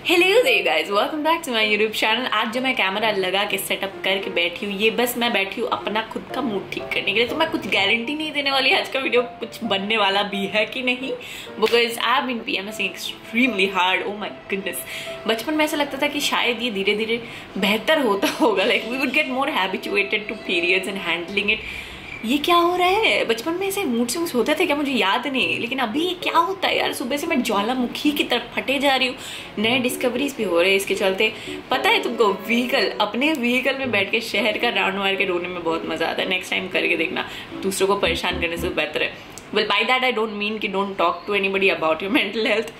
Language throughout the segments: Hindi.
Hello there guys, welcome back to my YouTube channel. आज जो मैं कैमरा लगा के सेटअप करके बैठी हूँ, ये बस मैं बैठी हूँ अपना खुद का मूड ठीक करने के लिए। तो मैं कुछ गारंटी नहीं देने वाली आज का वीडियो कुछ बनने वाला भी है कि नहीं, because I have been PMSing extremely hard. Oh my goodness, बचपन में ऐसा लगता था कि शायद ये धीरे धीरे बेहतर होता होगा, like we would get more habituated to periods and handling it. ये क्या हो रहा है? बचपन में ऐसे मूड स्विंग्स होते थे क्या? मुझे याद नहीं, लेकिन अभी ये क्या होता है यार? सुबह से मैं ज्वालामुखी की तरफ फटे जा रही हूँ। नए डिस्कवरीज भी हो रहे हैं इसके चलते। पता है तुमको, अपने व्हीकल में बैठ के शहर का राउंड मार के रोने में बहुत मजा आता है। नेक्स्ट टाइम करके देखना, दूसरों को परेशान करने से बेहतर है। Well, by that I don't mean कि don't talk to anybody about your mental health.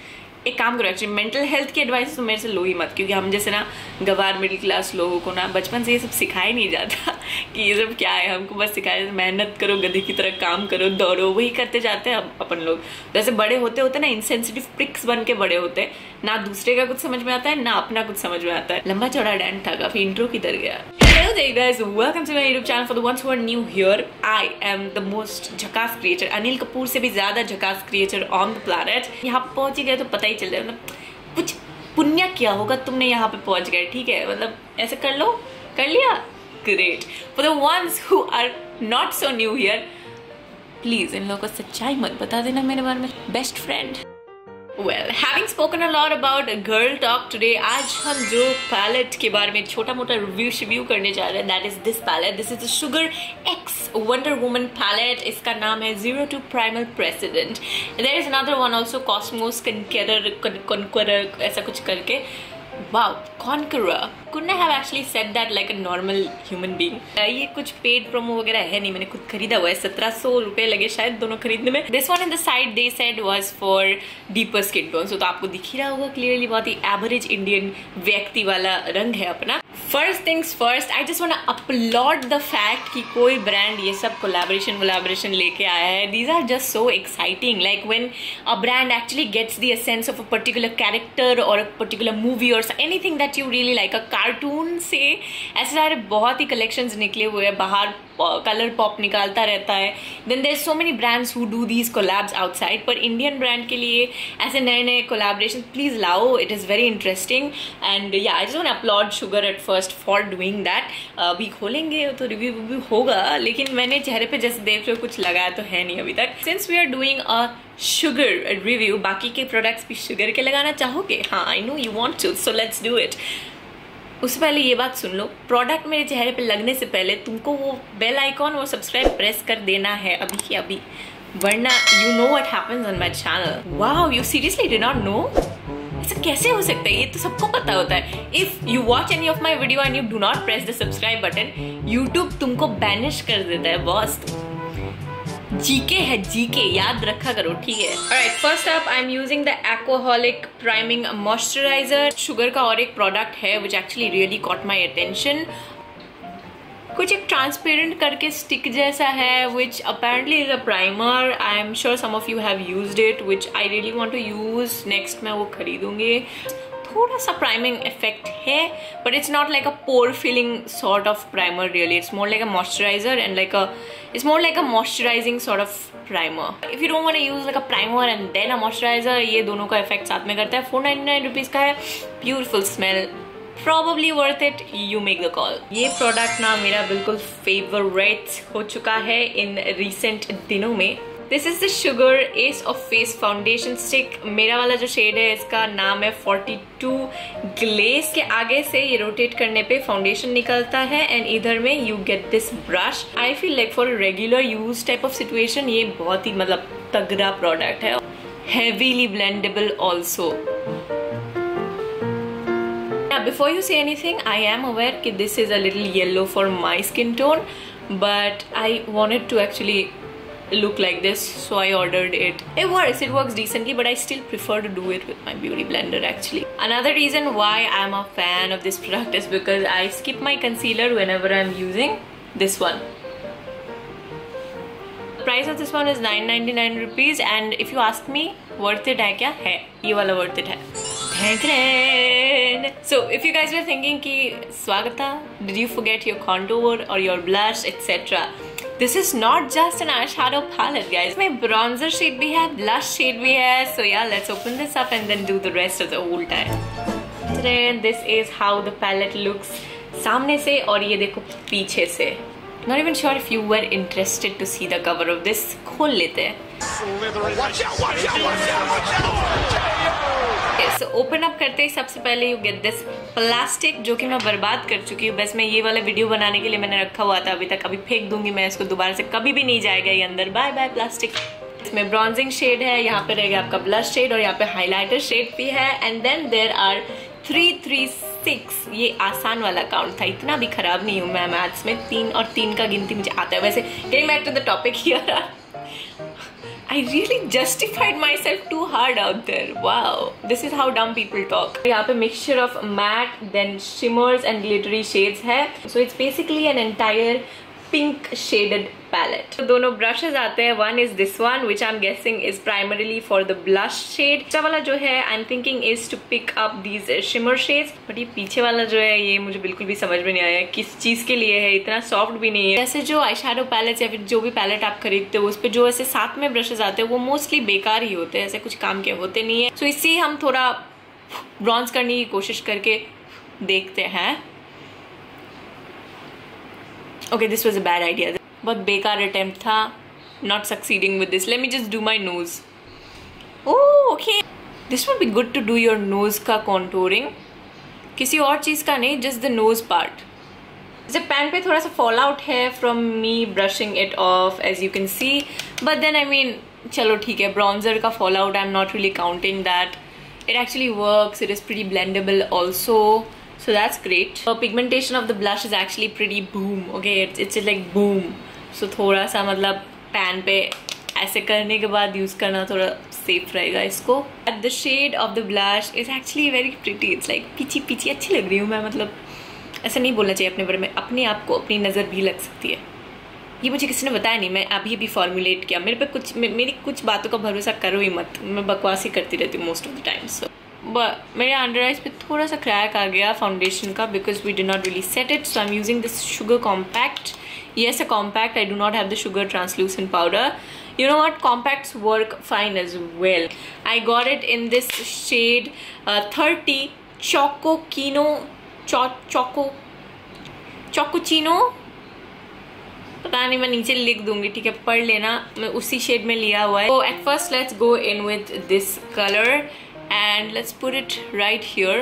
एक काम करो, एक्चुअली मेंटल हेल्थ की एडवाइस तो मेरे से लो ही मत, क्योंकि हम जैसे ना गवार मिडिल क्लास लोगों को ना बचपन से ये सब सिखाया नहीं जाता कि ये सब क्या है। हमको बस सिखाया जाता मेहनत करो, गधे की तरह काम करो, दौड़ो, वही करते जाते हैं अपन लोग। जैसे बड़े होते होते ना इनसेंसिटिव प्रिक्स बन के बड़े होते हैं, ना दूसरे का कुछ समझ में आता है ना अपना कुछ समझ में आता है। लंबा चौड़ा डैंड था, काफी इंट्रो किधर गया। Hello there guys, welcome to my YouTube channel. For the ones who are new here, I am the most झकास creator, अनिल कपूर से भी ज्यादा झकास creator on the planet। यहाँ पे पहुंच ही गए तो पता ही चल जाए, मतलब कुछ पुण्य किया होगा तुमने, यहाँ पे पहुंच गए, ठीक है? मतलब ऐसे कर लो, कर लिया, great. For the ones who are not so new here, please इन लोगों को सच्चाई मत बता देना मेरे बारे में, best friend. Well, having spoken a lot about girl talk today, आज हम जो पैलेट के बारे में छोटा मोटा रिव्यू करने जा रहे हैं, that is this palette. This is the Sugar X Wonder Woman palette. इसका नाम है 02 Primal President. There is another one also, Cosmos Conqueror ऐसा कुछ करके। Wow, Conqueror. Couldn't I have actually said that like a normal human being? ये कुछ पेड प्रोमो वगैरह है नहीं, मैंने खुद खरीदा हुआ है। 1700 रुपए लगे शायद दोनों खरीदने में। This one in the side they said was for deeper skin tone. तो आपको दिख ही रहा होगा क्लियरली, बहुत ही एवरेज इंडियन व्यक्ति वाला रंग है अपना। First things first, I just wanna applaud the fact कि कोई ब्रांड ये सब कोलैबोरेशन लेके आया है। These are just so exciting. Like when a brand actually gets the essence of a particular character or a particular movie or anything that you really like, a cartoon से ऐसे सारे बहुत ही कलेक्शंस निकले हुए हैं, बाहर कलर पॉप निकालता रहता है। Then there so many brands who do these collabs outside, पर इंडियन ब्रांड के लिए ऐसे नए नए कोलैबोरेशन प्लीज लाओ। It is very interesting and yeah I just want applaud Sugar at first for doing that. अभी खोलेंगे तो रिव्यू होगा, लेकिन मैंने चेहरे पे जैसे देख रहे हो कुछ लगाया तो है नहीं अभी तक। Since we are doing a Sugar review, बाकी के प्रोडक्ट्स भी शुगर के लगाना चाहोगे? हाँ, I know you want to, so let's do it. उससे पहले ये बात सुन लो, प्रोडक्ट मेरे चेहरे पे लगने से पहले तुमको वो बेल आइकॉन और सब्सक्राइब प्रेस कर देना है अभी की अभी, वरना you know what happens on my channel. Wow, you seriously did not know? ऐसा कैसे हो सकता है? ये तो सबको पता होता है। If you watch any of my video and you do not press the subscribe button, YouTube तुमको बैनिश कर देता है बॉस। जीके है, जीके याद रखा करो, ठीक है? Alright, first up I am using the Aquaholic priming moisturiser. Sugar का और एक प्रोडक्ट है which actually really caught my attention. कुछ एक ट्रांसपेरेंट करके स्टिक जैसा है which apparently is a primer. I am sure some of you have used it, which I really want to use. Next मैं वो खरीदूंगी। थोड़ा सा प्राइमिंग इफेक्ट है, but it's not like a pore filling sort of primer really. It's more like a moisturiser and it's more like a moisturizing sort of primer. If you don't want to use like a primer and then a moisturizer, ये दोनों का इफेक्ट साथ में करता है। 499 रुपीज का है, beautiful smell, probably worth it, you make the call। ये प्रोडक्ट ना मेरा बिल्कुल फेवरेट हो चुका है इन रिसेंट दिनों में। This is the sugar S of face foundation stick. मेरा वाला जो शेड है इसका नाम है 42 ग्लेस। के आगे से ये रोटेट करने पे फाउंडेशन निकलता है एंड इधर में you get this brush. I feel like for regular use type of situation ये बहुत ही मतलब तगड़ा प्रोडक्ट है। Heavily blendable also. Before you say anything, I am aware कि this is a little yellow for my skin tone, but I wanted to actually look like this, so I ordered it. It works decently, but I still prefer to do it with my beauty blender actually. Another reason why I'm a fan of this product is because I skip my concealer whenever I'm using this one. The price of this one is 999 rupees and if you ask me, worth it है क्या? है, ये वाला worth it है। So if you guys were thinking कि स्वागता, did you forget your contour or your blush etc? This is not just an eyeshadow palette guys. इसमें bronzer shade भी है, blush shade भी है। So yeah, let's open this up and then do the rest of the whole time. This is how the palette looks सामने से, और ये देखो पीछे से. Not even sure if you were interested to see the cover of this. खोल लेते हैं. सो ओपन अप करते ही सबसे पहले यू गेट दिस प्लास्टिक, जो कि मैं बर्बाद कर चुकी हूँ. बस मैं ये वाला वीडियो बनाने के लिए मैंने रखा हुआ था अभी तक. अभी फेंक दूंगी मैं इसको, दोबारा से कभी भी नहीं जाएगा ये अंदर. Bye bye plastic. इसमें ब्रॉन्जिंग शेड है, यहाँ पे रहेगा आपका ब्लश शेड, और यहाँ पे हाइलाइटर शेड भी है. And then there are 336. ये आसान वाला काउंट था, इतना भी खराब नहीं हूँ मैं मैथ्स में. 3 और 3 का गिनती मुझे आता है. वैसे getting back to the topic here, I really justified myself too hard out there. Wow, this is how dumb people talk. यहाँ पे mixture of matte, then shimmers and glittery shades है. So it's basically an entire pink shaded palette. तो दोनों brushes आते हैं. One is this one, which I'm guessing is primarily for the blush shade. दूसरा वाला जो है I'm thinking is to pick up these shimmer shades. But ये पीछे वाला जो है ये मुझे बिल्कुल भी समझ में नहीं आया किस चीज के लिए है. इतना सॉफ्ट भी नहीं है. ऐसे जो आई शेडो पैलेट्स या फिर जो भी पैलेट आप खरीदते हो उस पर जो ऐसे साथ में ब्रशेज आते हैं वो मोस्टली बेकार ही होते हैं, ऐसे कुछ काम के होते नहीं है. तो इसी हम थोड़ा ब्रॉन्ज करने की कोशिश करके देखते हैं. Okay, this was a bad idea. बहुत बेकार अटेम्प्ट था. Not succeeding with this. Let me just do my nose. Oh, okay. This would be good to do your nose का contouring. किसी और चीज़ का नहीं, just the nose part. जैसे पैन पे थोड़ा सा fall out है from me brushing it off, as you can see. But then I mean, चलो ठीक है, bronzer का fall out I'm not really counting that. It actually works. It is pretty blendable also. So that's great. The pigmentation of the blush is actually pretty boom. Okay, it's like boom. So थोड़ा सा मतलब पैन पे ऐसे करने के बाद यूज करना थोड़ा सेफ रहेगा इसको. The shade of the blush is actually very pretty. It's like पीछी पीछी अच्छी लग रही हूँ मैं. मतलब ऐसा नहीं बोलना चाहिए अपने बारे में. अपने आप को अपनी नज़र भी लग सकती है. ये मुझे किसी ने बताया नहीं, मैं अभी फॉर्मुलेट किया. मेरे पे मेरी कुछ बातों का भरोसा करो ही मत. मैं बकवास ही करती रहती हूँ मोस्ट ऑफ द टाइम. सो मेरे अंडर आइज पे थोड़ा सा क्रैक आ गया फाउंडेशन का because we did not really set it. So I am using this Sugar compact. Yes, a compact. I do not have the sugar translucent powder. You know what? Compacts work fine as well. I got it in this shade 30 Chocochino. पता नहीं, मैं नीचे लिख दूंगी, ठीक है, पढ़ लेना. मैं उसी शेड में लिया हुआ है. So at first let's go in with this color and let's put it right here.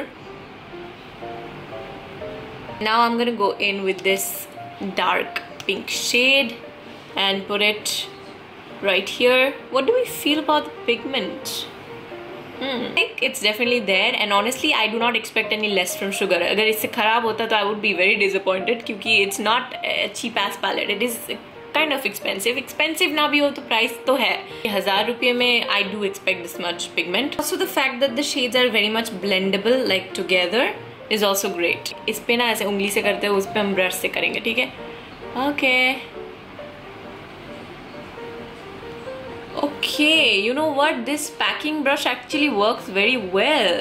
Now I'm gonna go in with this dark pink shade and put it right here. What do we feel about the pigment? I think it's definitely there, and honestly I do not expect any less from sugar. अगर इससे खराब होता तो I would be very disappointed क्योंकि it's not a cheap ass palette. It is kind of expensive. Expensive ना भी हो तो प्राइस तो है. 1000 रुपये में I do expect this much pigment. Also the fact that the shades are very much blendable like together is also great. इस पे ना ऐसे उंगली से करते हो, उस पे हम ब्रश से करेंगे, ठीक है. Okay. Okay, you know what? This packing brush actually works very well.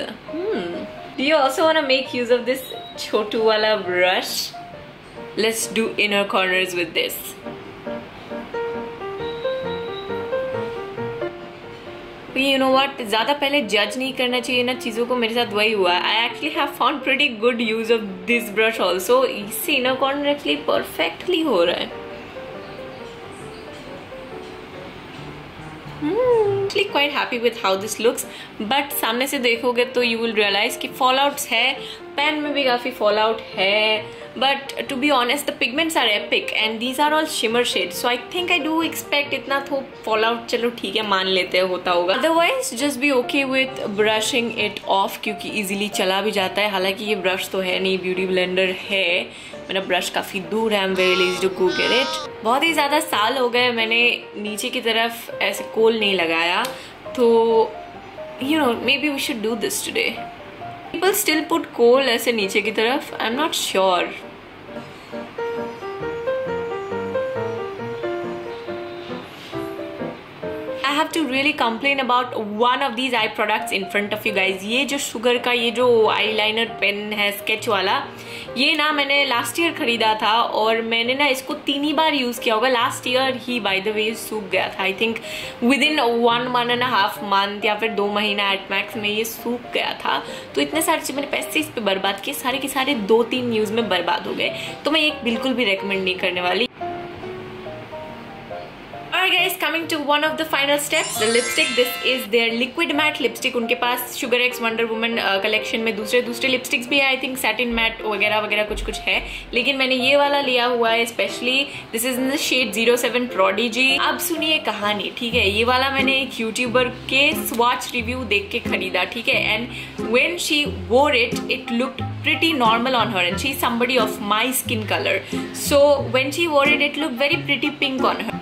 Do you also want to make use of this chotu wala brush? Let's do inner corners with this. You know what? ज़्यादा पहले जज नहीं करना चाहिए ना चीज़ों को. मेरे साथ वही हुआ. I actually have found pretty good use of this brush also. इससे inner corner actually perfectly हो रहा है. Actually quite happy with how this looks. But सामने से देखोगे तो you will realize कि fallouts है. पैन में भी काफ़ी fallout है. But to be honest, the pigments are epic and these are all shimmer shades. So I think I do expect इतना तो fallout, चलो ठीक है, मान लेते हैं, होता होगा. Otherwise, just be okay with brushing it off क्योंकि easily चला भी जाता है. हालांकि ये brush तो है नहीं, beauty blender है. मेरा ब्रश काफ़ी दूर है. I'm very lazy to go get it. बहुत ही ज़्यादा साल हो गए मैंने नीचे की तरफ ऐसे कोल नहीं लगाया. तो you know, maybe we should do this today. People still put कोल ऐसे नीचे की तरफ. I'm not sure. I I have to really complain about one of these eye products in front of you guys. ये जो शुगर का ये जो आई लाइनर पेन है स्केच वाला, ये ना मैंने लास्ट ईयर खरीदा था और मैंने ना इसको 3 बार यूज किया होगा। Last year he by the way सूख गया था, I think with in 1.5 month या फिर 2 महीना एट मैक्स में ये सूख गया था। तो इतने सारे मैंने पैसे इस पे बर्बाद किए, सारे के सारे 2-3 यूज में बर्बाद हो गए। तो मैं ये बिल्कुल भी रेकमेंड नहीं करने वाली। Alright guys, coming to one of the final steps, the lipstick. This is their liquid matte lipstick. उनके पास Sugar X Wonder Woman collection में दूसरे लिपस्टिक्स भी है, आई थिंक सैटिन मैट वगैरह वगैरह कुछ है, लेकिन मैंने ये वाला लिया हुआ है specially. This is in the shade 07 Prodigy। अब सुनिए कहानी, ठीक है। ये वाला मैंने एक यूट्यूबर के स्वॉच रिव्यू देख के खरीदा, ठीक है। एंड व्हेन शी वोर it looked pretty normal on her and she's somebody of my skin color, so when she wore it looked very pretty pink on her.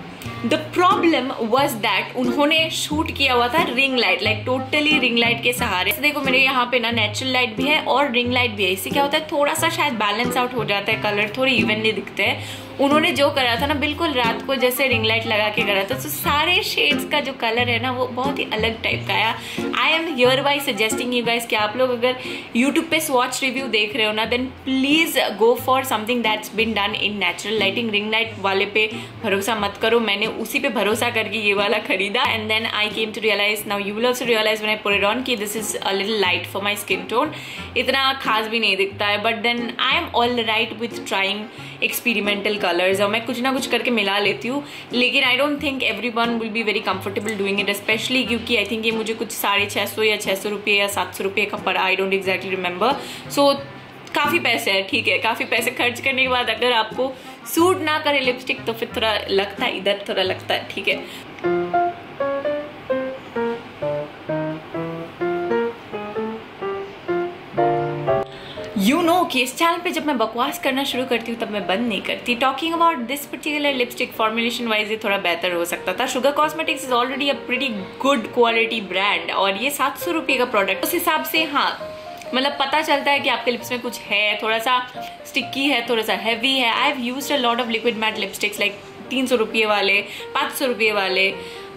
The problem was that उन्होंने शूट किया हुआ था ring light, like totally ring light के सहारे। देखो मेरे यहाँ पे ना नेचुरल लाइट भी है और रिंग लाइट भी है। इससे क्या होता है, थोड़ा सा शायद बैलेंस आउट हो जाता है, कलर थोड़े इवनली दिखते हैं। उन्होंने जो करा था ना, बिल्कुल रात को जैसे रिंग लाइट लगा के करा था, तो सारे शेड्स का जो कलर है ना वो बहुत ही अलग टाइप का आया। I am here by suggesting you guys कि आप लोग अगर यूट्यूब पे स्वॉच रिव्यू देख रहे हो ना, then please go for something that's been done in natural lighting. Ring light वाले पे भरोसा मत करो। मैंने उसी पे भरोसा करके ये वाला खरीदा and then I came to realise, now you will also realise when I put it on कि this is a little light for my skin tone. इतना खास भी नहीं दिखता है, but then I am all right with trying experimental colours और मैं कुछ ना कुछ करके मिला लेती हूँ। लेकिन I don't think everyone will be very comfortable doing it, specially क्योंकि आई थिंक ये मुझे कुछ 650 या 600 रुपये या 700 रुपये का पड़ा, आई डोंट एग्जैक्टली रिमेंबर। सो काफ़ी पैसे है, ठीक है। काफ़ी पैसे खर्च करने के बाद अगर आपको सूट ना करे लिपस्टिक तो फिर थोड़ा लगता है इधर, थोड़ा लगता है, ठीक है। यू नो कि इस चैनल पे जब मैं बकवास करना शुरू करती हूँ तब मैं बंद नहीं करती। Talking about this particular lipstick, formulation wise ये थोड़ा बेहतर हो सकता था। Sugar cosmetics is already a pretty good quality brand और ये 700 रुपये का प्रोडक्ट, उस हिसाब से हाँ मतलब पता चलता है कि आपके लिप्स में कुछ है, थोड़ा सा स्टिकी है, थोड़ा सा हैवी है। I have used a lot of liquid matte lipsticks like 300 रुपये वाले, 500 रुपये वाले,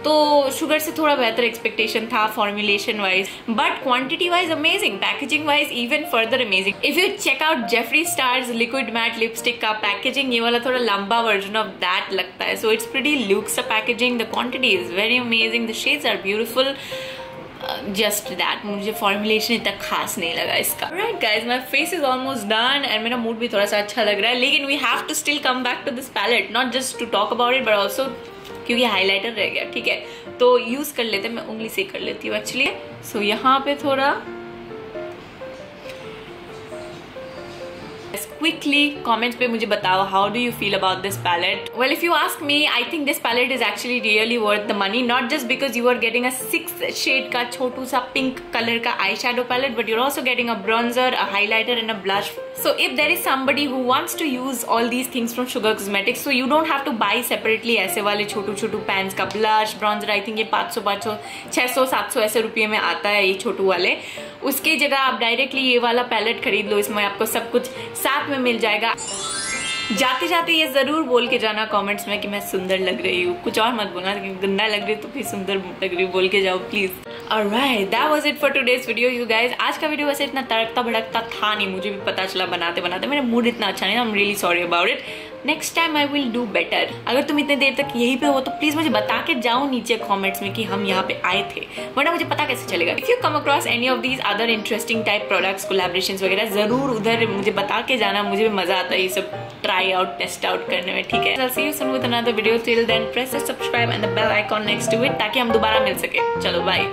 तो शुगर से थोड़ा बेहतर एक्सपेक्टेशन था formulation wise, but quantity wise amazing, packaging wise even further amazing. If you check out Jeffree Star's liquid matte lipstick का पैकेजिंग, ये वाला थोड़ा लंबा वर्जन ऑफ दैट लगता है। So it's pretty looks a packaging, the quantity is very amazing, the shades are beautiful, just that मुझे फॉर्मुलेशन इतना खास नहीं लगा इसका। Right guys, my face is almost done and मेरा मूड भी थोड़ा सा अच्छा लग रहा है, लेकिन we have to still come back to this palette, not just to talk about it but also क्योंकि हाईलाइटर रह गया, ठीक है। तो यूज कर लेते हैं, मैं उंगली से कर लेती हूँ एक्चुअली। सो यहाँ पे थोड़ा quickly comments पे मुझे बताओ how do you feel about this palette. Well, if you ask me, I think this palette is actually really worth the money, not just because you are getting a 6 shade का छोटू सा pink color का eyeshadow palette, but you're also getting a bronzer, a highlighter and a blush. So if there is somebody who wants to use all these things from Sugar Cosmetics, so you don't have to buy separately ऐसे वाले छोटू pans का blush, bronzer, I think ये 500, 600, 700 ऐसे रुपये में आता है ये छोटू वाले। उसकी जगह आप डायरेक्टली ये वाला पैलेट खरीद लो, इसमें आपको सब कुछ साथ में मिल जाएगा। जाते जाते ये जरूर बोल के जाना कमेंट्स में कि मैं सुंदर लग रही हूँ, कुछ और मत बोलना कि गंदा लग रही तो फिर सुंदर लग रही, बोल के जाओ please. Alright, that was it for today's video, you guys. आज का वीडियो वैसे इतना तड़कता भड़कता था नहीं, मुझे भी पता चला बनाते बनाते, मेरा मूड इतना अच्छा नहीं, I'm really sorry about it. Next time I will do better. अगर तुम इतने देर तक यहीं पे हो तो प्लीज मुझे बता के जाओ नीचे कमेंट्स में कि हम यहाँ पे आए थे, वरना मुझे पता कैसे चलेगा। If you come across any of these other interesting type products, collaborations वगैरह, जरूर उधर मुझे बता के जाना, मुझे भी मजा आता है ये सब ट्राई आउट टेस्ट आउट करने में, ठीक है। I'll see you soon with another video. Till then, press the subscribe and the bell icon next to it ताकि हम दोबारा मिल सके। चलो बाय।